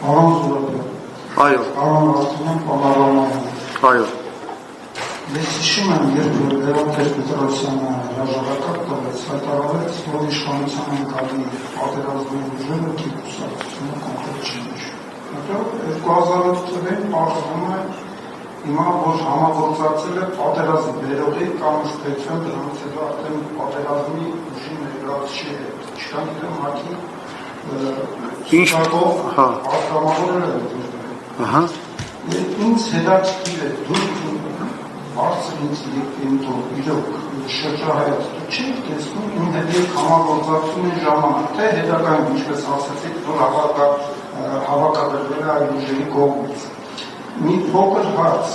Այո։ Այո։ Ես հիշում եմ, երբ Լևոն Տեր-Պետրոսյանը հրաժարակարգ տվեց, հայտարարեց, որ իշխանության ընկալի պատերազմի ուժերը կուսակցությունը կոնկրետ չի նշում։ Հետո 2008 թվականին պարզվում է հիմա, որ համագործակցել է պատերազմի բերողի կամ ըստ դրանից հետո արդեն պատերազմի ուժի ներկայացուցիչի հետ։ Չկան իրեն ՀԱԿ-ի շտաբով արտգամավորել է։ Ինձ հետաքրքիր է դուք բարձր ինձ իրոք շրջահայաց դուք չեք տեսնում իմ հետ համագործակցության ժամանակ, թե հետագայում ինչպես ասացիք, որ հավաքագրվել է այլ ուժերի կողմից։ Մի փոքր հարց,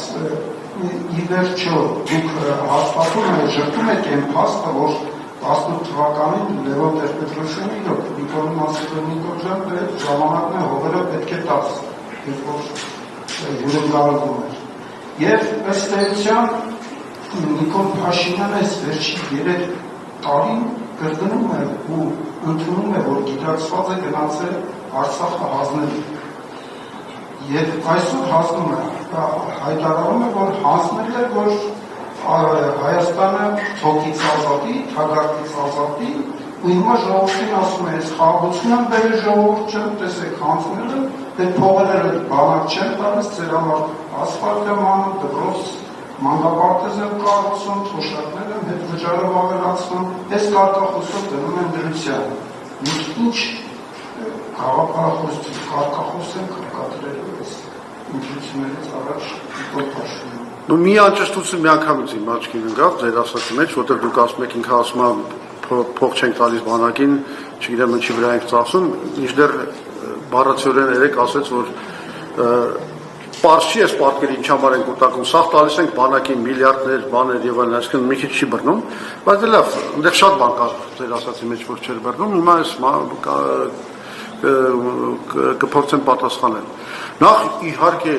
ի վերջո դուք հաստատում եք, ժպտում եք այն փաստը, որ 18 թվականին Լևոն Տեր-Պետրոսյանը իրոք Նիկոլի Մասիվը Նիկոլյան ժամանակն է հողերը պետք է տաս, երբ որ հյուրընկալվում էր։ Եվ ըստ էության Նիկոլ Փաշինյանը այս վերջի 3 տարին կրկնում է ու ընդունում է, որ գիտակցված է գնացել Արցախը հանձնելու։ Եվ այսօր հասնում է, հայտարարում է, որ հանձնել է, որ Հայաստանը թոքից ազատի, թագարտից ազատի, ու հիմա ժողովրդին ասում է, ես խաղաղություն եմ բերել ժողովուրդ չեմ, տեսեք հանձնել եմ, դե փողերը բանակ չեն տալիս, ձեր համար ասֆալտ եմ անում, դպրոց մանկապարտեզ եմ կառուցում, թոշակներ եմ, հետ վճարով ավելացնում, այս կարգախոսով դնում են դրության։ Մենք ինչ կարգախոս ենք կրկատրելու այս ընտրություններից առաջ Նիկոլ Փաշինյանը։ Մի անճշտություն միանգամից իմ աչքին ընկավ ձեր ասածի մեջ, որտեղ դուք ասում եք ինքը ասում է փող չենք տալիս բանակին, չգիտեմ ինչի վրա ենք ծախսում, մինչդեռ բառացիորեն երեք ասեց, որ պարզ չի այս պատկերը ինչ համար ենք ուտակում, սաղ տալիս ենք բանակին միլիարդներ, բաներ եւ այլն, այսինքն մի քիչ չի բռնում, բայց լավ, այնտեղ շատ բան կա ձեր ասածի մեջ, որ չէր բռնում, հիմա այս կփորձեմ պատասխանել։ Նախ իհարկե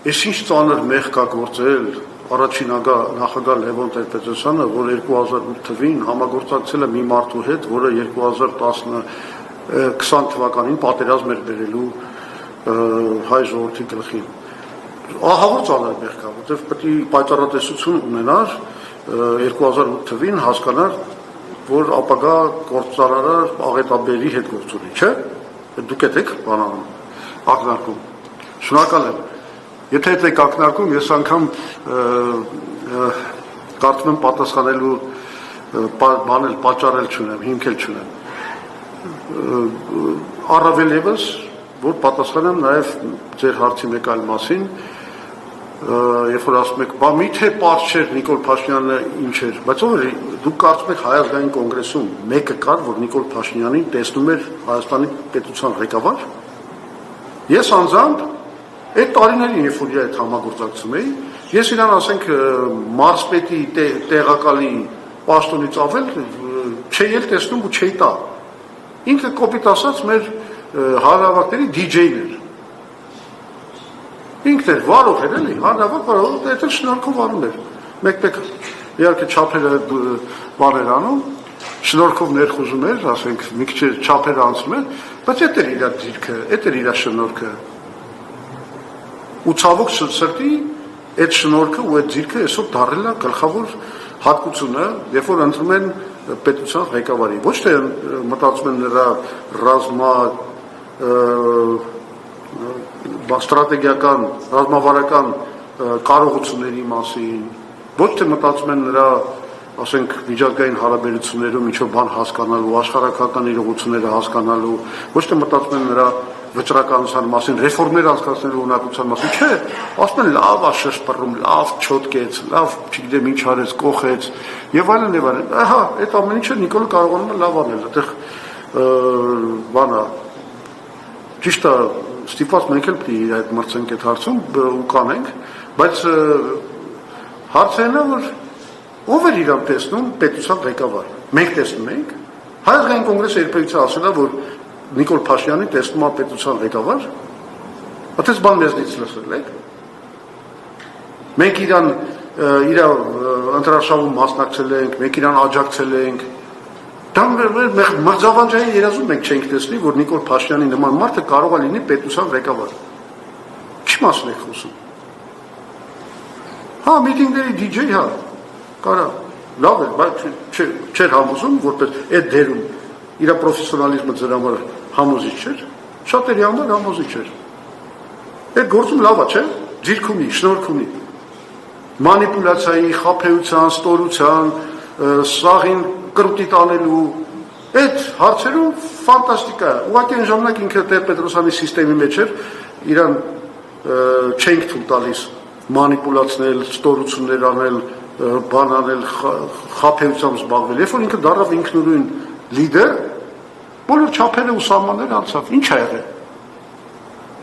Ես ինչ ծանր մեղ կա գործել առաջին նախագահ Լևոն Տեր-Պետրոսյանը, որ 2008 թվականին համագործակցել է մի մարդու հետ, որը 2020 թվականին պատերազմ էր բերելու հայ ժողովրդի գլխին։ Ահավոր ծանր մեղ կա, որտեղ պետք է պայծառատեսություն ունենար 2008 թվականին հասկանար, որ ապագա գործարարը աղետաբերի հետ գործ ունի, չէ՞։ Դուք եք բանանում, ակնարկում։ Շնորհակալ եմ։ Եթե այդ եք ակնարկում, ես անգամ կարծում եմ պատասխանելու բանել, պատճառել չունեմ, հիմքել չունեմ։ Առավել ևս, որ պատասխանեմ նաև ձեր հարցի մեկ այլ մասին, երբ որ ասում եք, բա միթե պարզ չէր Նիկոլ Փաշինյանը ինչ էր, բայց ով էր, դուք կարծում եք Հայ ազգային կոնգրեսում մեկը կար, որ Նիկոլ Փաշինյանին տեսնում էր Հայաստանի պետության ղեկավար։ Ես անձամբ այդ տարիներին, երբ որ այդ համագործակցում էի, ես իրան ասենք մարզպետի տեղակալի պաշտոնից ավել չէի էլ տեսնում ու չէի տա։ Ինքը կոպիտ ասած մեր հանրավակների DJ-ն էր։ Ինքն էր վարող էր էլի, հանրավակ վարող, դա շնորհքով անում էր։ Մեկ-մեկ իհարկե չափերը բաներ անում, շնորհքով ներխուժում էր, ասենք մի քիչ չափերը անցում էր, բայց այդ էր իր ձիրքը, այդ էր իր շնորհքը։ Ու ցավոք սրտի այդ շնորհքը ու այդ ձիրքը այսօր դառել է գլխավոր հատկությունը, երբ որ ընտրում են պետության ղեկավարի։ Ոչ թե մտածում են նրա ստրատեգիական, ռազմավարական կարողությունների մասին, ոչ թե մտածում են նրա, ասենք, միջազգային հարաբերություններում ինչ-որ բան հասկանալու, աշխարհակական իրողությունները հասկանալու, ոչ թե մտածում են նրա վճռականության մասին, ռեֆորմներ անցկացնելու ունակության մասին, չէ, ասում են լավ է շշպռում, լավ չոտկեց, լավ, չգիտեմ ինչ արեց, կոխեց, եւ այլն եւ այլն։ Ահա, այդ ամեն ինչը Նիկոլը կարողանում է լավ անել, այդտեղ բանա ճիշտ է, ստիպված մենք էլ պետք է այդ մրցենք այդ հարցում ու կանենք, բայց հարցը այն է, որ ով էր իրան տեսնում պետության ղեկավար։ Մենք տեսնում ենք, Հայ ազգային կոնգրեսը երբևիցե ասել է, որ Նիկոլ Փաշինյանի տեսնում է պետության ղեկավար, այդպես բան մեզնից լսել եք։ Մենք իրան իր ընտրարշավում մասնակցել ենք, մենք իրան աջակցել ենք, Դա մրցավանջային երազում մենք չենք տեսնի, որ Նիկոլ Փաշինյանի նման մարդը կարող է լինի պետության ղեկավար։ Ի՞նչ մասին եք խոսում։ Հա, միտինգների DJ, հա, կարա, լավ է, բայց չէր համոզում, որպես այդ դերում իր պրոֆեսիոնալիզմը ձեր համար համոզիչ չէր, շատերի համար համոզիչ չէր։ Այդ գործում լավ է, չէ՞, ձիրք ունի, շնորհք ունի։ Մանիպուլյացիայի, խաբեության, ստորության, սաղին կրուտի տանելու, այդ հարցերում ֆանտաստիկա է։ Ուղղակի այն ժամանակ ինքը Տեր-Պետրոսյանի սիստեմի մեջ էր, իրան չենք թույլ տալիս մանիպուլացնել, ստորություններ անել, բան անել, խաբեությամբ զբաղվել։ Երբ որ ինքը դառավ ինքնուրույն լիդեր, բոլոր չափերը ու սահմանները անցավ։ Ինչ ա եղել։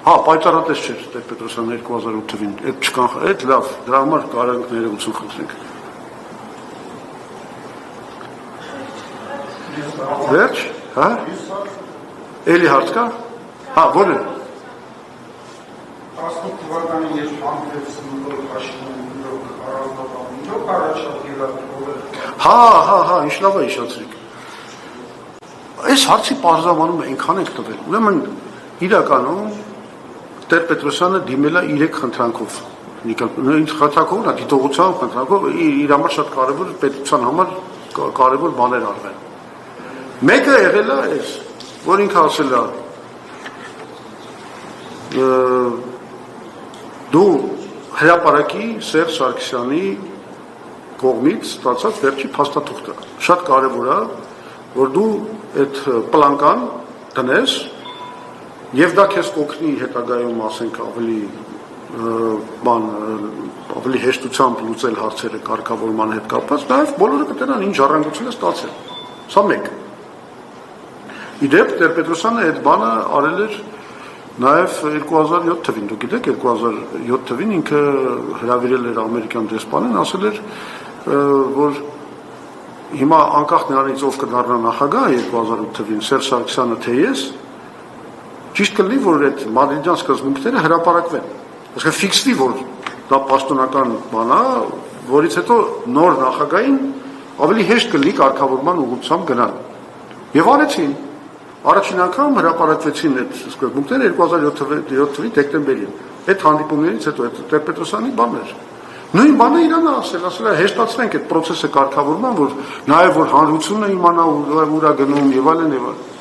Հա, պայծառատես չէր Տեր-Պետրոսյանը 2008 թվին, այդ չկան, այդ լավ, դրա համար կարող ենք ներողություն խնդրենք։ Վերջ, հա։ Էլի հարց կա։ Հա, որը։ 18 թվականին ես հանդիպեցի Նիկոլ Փաշինյանին, առանձնապես առաջարկել Հա, ինչ լավ է հիշեցրիք։ Այս հարցի պարզաբանումը այնքան ենք տվել։ Ուրեմն իրականում Տեր-Պետրոսյանը դիմել է 3 խնդրանքով։ Նիկոլ խնդրանքով, դիտողությամբ խնդրանքով իր համար շատ կարևոր պետության համար կարևոր բաներ արվել։ Մեկը եղել է այս, որ ինքը ասել է դու հրապարակի Սերժ Սարգսյանի կողմից ստացած վերջի փաստաթուղթը։ Շատ կարևոր է, որ դու այդ պլանկան դնես եւ դա քեզ կօգնի հետագայում, ասենք, ավելի հեշտությամբ լուծել հարցերը կարգավորման հետ կապված, նաեւ բոլորը կտենան ինչ ժառանգություն է ստացել։ Սա մեկ։ Իդեպ Տեր-Պետրոսյանը այդ բանը արել էր նաև 2007 թվին, դուք գիտեք, 2007 թվին ինքը հրավիրել էր ամերիկյան դեսպանին, ասել էր, որ հիմա անկախ նրանից ով կդառնա նախագահ 2008 թվին, Սերժ Սարգսյանը թե ես, ճիշտ կլինի, որ այդ մադրիդյան սկզբունքները հրապարակվեն։ Այսինքն ֆիքսվի, որ դա պաշտոնական բան է, որից հետո նոր նախագահին ավելի հեշտ կլինի կարգավորման ուղղությամբ գնալ։ Եվ արեցին։ Առաջին անգամ հրապարակվեցին այդ սկզբունքները 2007 թվականի դեկտեմբերին։ Այդ հանդիպումներից հետո այդ Տեր-Պետրոսյանի բանն էր։ Նույն բանը իրան ասել է հեշտացնենք այդ process-ը կարգավորման, որ նաև որ հանրությունը իմանա ուրա գնում եւ այլն եւ այլն։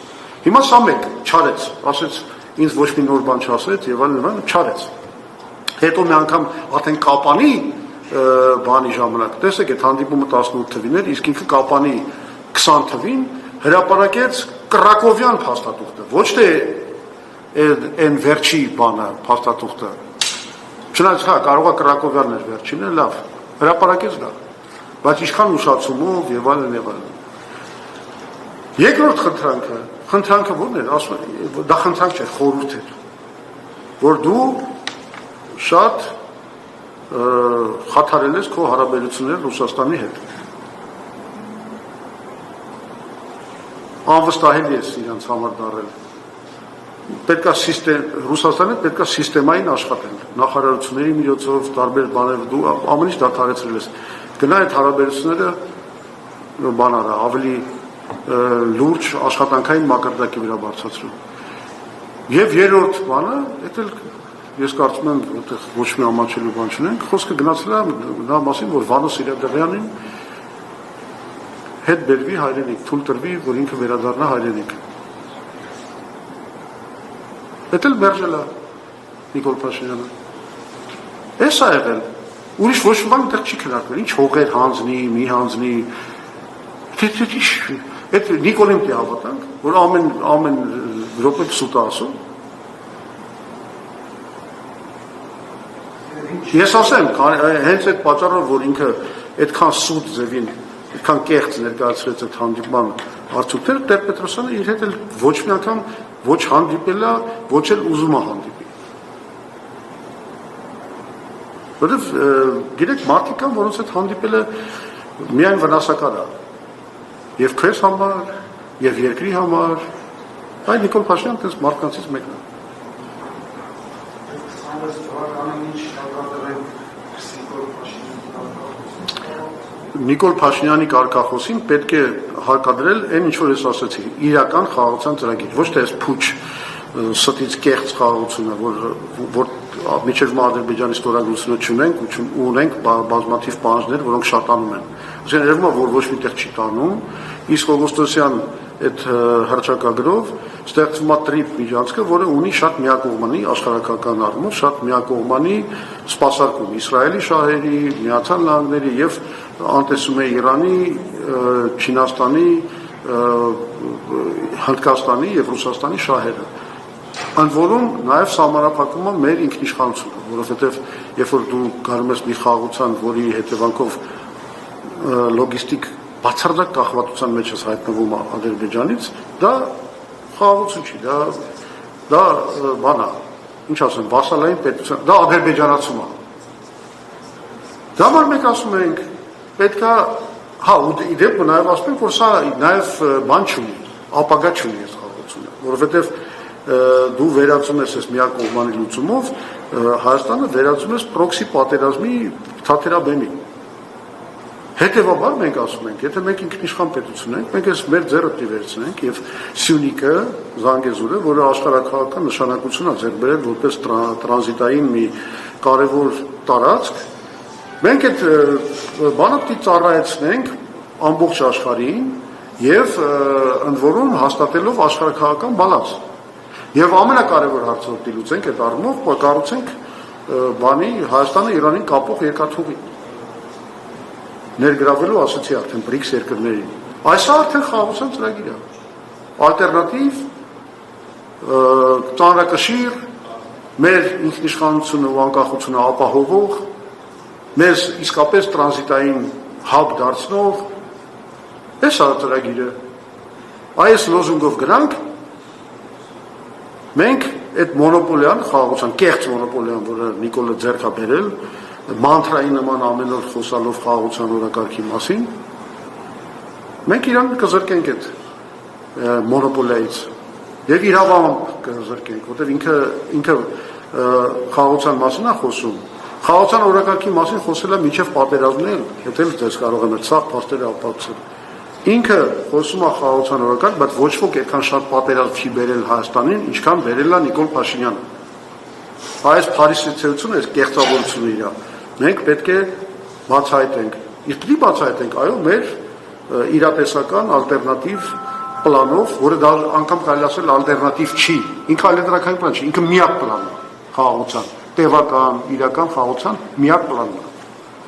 Հիմա սա մեկ չարեց, ասեց ինձ ոչ մի նոր բան չասեց եւ այլն, չարեց։ Հետո մի անգամ արդեն կապանի բանի ժամանակ, տեսեք, այդ հանդիպումը 18 թվին էր, իսկ ինքը կապանի 20 թվին հրապարակեց Կրակովյան փաստաթուղթը, ոչ թե այն վերջի բանը փաստաթուղթը։ Չնայած հա կարող է Կրակովյանն էր վերջինը, լավ, հրապարակեց դա, բայց ինչքան ուշացումով եւ այլն եւ այլն։ Երկրորդ խնդրանքը ո՞րն էր, ասում եմ, դա խնդրանք չէր, խորհուրդ էր, որ դու շատ խաթարել ես քո հարաբերությունները Ռուսաստանի հետ։ Անվստահելի ես իրանց համար դարել։ Պետք է Ռուսաստանը պետք է սիստեմային աշխատել, նախարարությունների միջոցով, տարբեր բաներ, դու ամեն ինչ դադարեցրել ես։ Գնա այդ հարաբերությունները բան արա, ավելի լուրջ աշխատանքային մակարդակի վրա բարձրացրու։ Եվ երրորդ բանը, դա ես կարծում եմ, որտեղ ոչ մի ամաչելու բան չունենք, խոսքը գնացել է նա մասին, որ Վանո Սիրադեղյանին հետ բերվի հայրենիք, թույլ տրվի, որ ինքը վերադառնա հայրենիք։ Դա էլ մերժել է Նիկոլ Փաշինյանը։ Էս է եղել։ Ուրիշ ոչ մի բան այդտեղ չի քննարկվել, ինչ հողեր հանձնի, մի հանձնի։ Այդ Նիկոլին պիտի հավատանք, որ ամեն րոպե սուտ է ասում։ Ես ասեմ, հենց այդ պատճառով, որ ինքը այդքան սուտ ձևին, այդքան կեղծ ներկայացրեց այդ հանդիպման արդյունքները, Տեր-Պետրոսյանը իր հետ էլ ոչ մի անգամ ոչ հանդիպել է, ոչ էլ ուզում է հանդիպի։ Որովհետև գիտեք, մարդիկ կան, որոնց հետ հանդիպելը միայն վնասակար է։ Եվ քեզ համար, եւ երկրի համար, այ Նիկոլ Փաշինյանը դες մարդկանցից մեկն է։ Նիկոլ Փաշինյանի կարգախոսին պետք է հարկադրել այն ինչ որ ես ասացի, իրական խաղաղության ծրագիր, ոչ թե այս փուչ ստից կեղծ խաղաղությունը, որ միջև Ադրբեջանի ստորագրությունը չունենք ու ունենք բազմաթիվ պահանջներ, որոնք շատանում են։ Այսինքն երևում է, որ ոչ միտեղ չի տանում, իսկ օգոստոսյան այդ հռչակագրով ստեղծվում է տրիպ միջանցքը, որը ունի շատ միակողմանի աշխարհակական առումով, շատ միակողմանի սպասարկում Իսրայելի շահերի, Միացյալ Նահանգների եւ անտեսում է Իրանի, Չինաստանի, Հնդկաստանի եւ Ռուսաստանի շահերը։ Ընդ որում նաեւ սահմանափակում է մեր ինքնիշխանությունը, որովհետեւ երբ որ դու գալու ես մի խաղաղության, որի հետևանքով լոգիստիկ բացարձակ կախվածության մեջ ես հայտնվում Ադրբեջանից, դա խաղաղություն չի, դա բան է, ինչ ասեմ, վասալային պետության, դա ադրբեջանացում է։ Դա համար մենք ասում ենք, պետքա, հա, ու իդեպ նաև ասում ենք, որ սա նաև բան չունի, ապագա չունի այս խաղաղությունը, որովհետև դու վերածում ես այս միակողմանի լուծումով, Հայաստանը վերածում ես պրոքսի պատերազմի թաթերաբեմի։ Հետևաբար մենք ասում ենք, եթե մենք ինքնիշխան պետություն ենք, մենք այս մեր ձեռը տիվերցնենք եւ Սյունիքը, Զանգեզուրը, որը աշխարհակահաղական նշանակություն է ձեռք բերել որպես տրանզիտային մի կարևոր տարածք, մենք այդ բանը պիտի ծառայեցնենք ամբողջ աշխարհին եւ ընդ որում հաստատելով աշխարհակահաղական բալանս։ Եվ ամենակարևոր հարցը որ դիլուծենք այդ առումով, կառուցենք բանի Հայաստանը Իրանին կապող երկաթուղի։ Ներգրավելու ասացի արդեն BRICS երկրներին։ Այս արդեն խաղաղության ծրագիր է։ Ալտերնատիվ ծանրակշիռ մեր ինքնիշխանությունը ու անկախությունը ապահովող, մեզ իսկապես տրանզիտային հաբ դարձնող այս է ծրագիրը։ Այս լոզունգով գրանք մենք այդ մոնոպոլիան, խաղաղության կեղծ մոնոպոլիան, որը Նիկոլը ձեռք է բերել, մանտրայի նման ամեն օր խոսալով խաղաղության օրակարգի մասին, մենք իրան կզրկենք այդ մոնոպոլիայից եւ իրավամբ կզրկենք, որտեղ ինքը խաղաղության մասին է խոսում, խաղաղության օրակարգի մասին խոսել է մինչեւ պատերազմն էլ, հետո դες կարող եմ սաղ փաստերը ապացուցել։ Ինքը խոսում է խաղաղության օրակարգ, բայց ոչ ոք այդքան շատ պատերազմ չի բերել Հայաստանին, ինչքան բերել է Նիկոլ Փաշինյանը։ Այս փարիսեցությունը, այս կեղծավորությունը իրա մենք պետք է բացահայտենք։ Իսկ դի բացահայտենք, այո, մեր իրատեսական ալտերնատիվ պլանով, որը դա անգամ կարելի ասել ալտերնատիվ չի, ինքը ալտերնատիվ պլան չի, ինքը միակ պլանն է խաղաղության, տևական, իրական խաղաղության միակ պլանն է։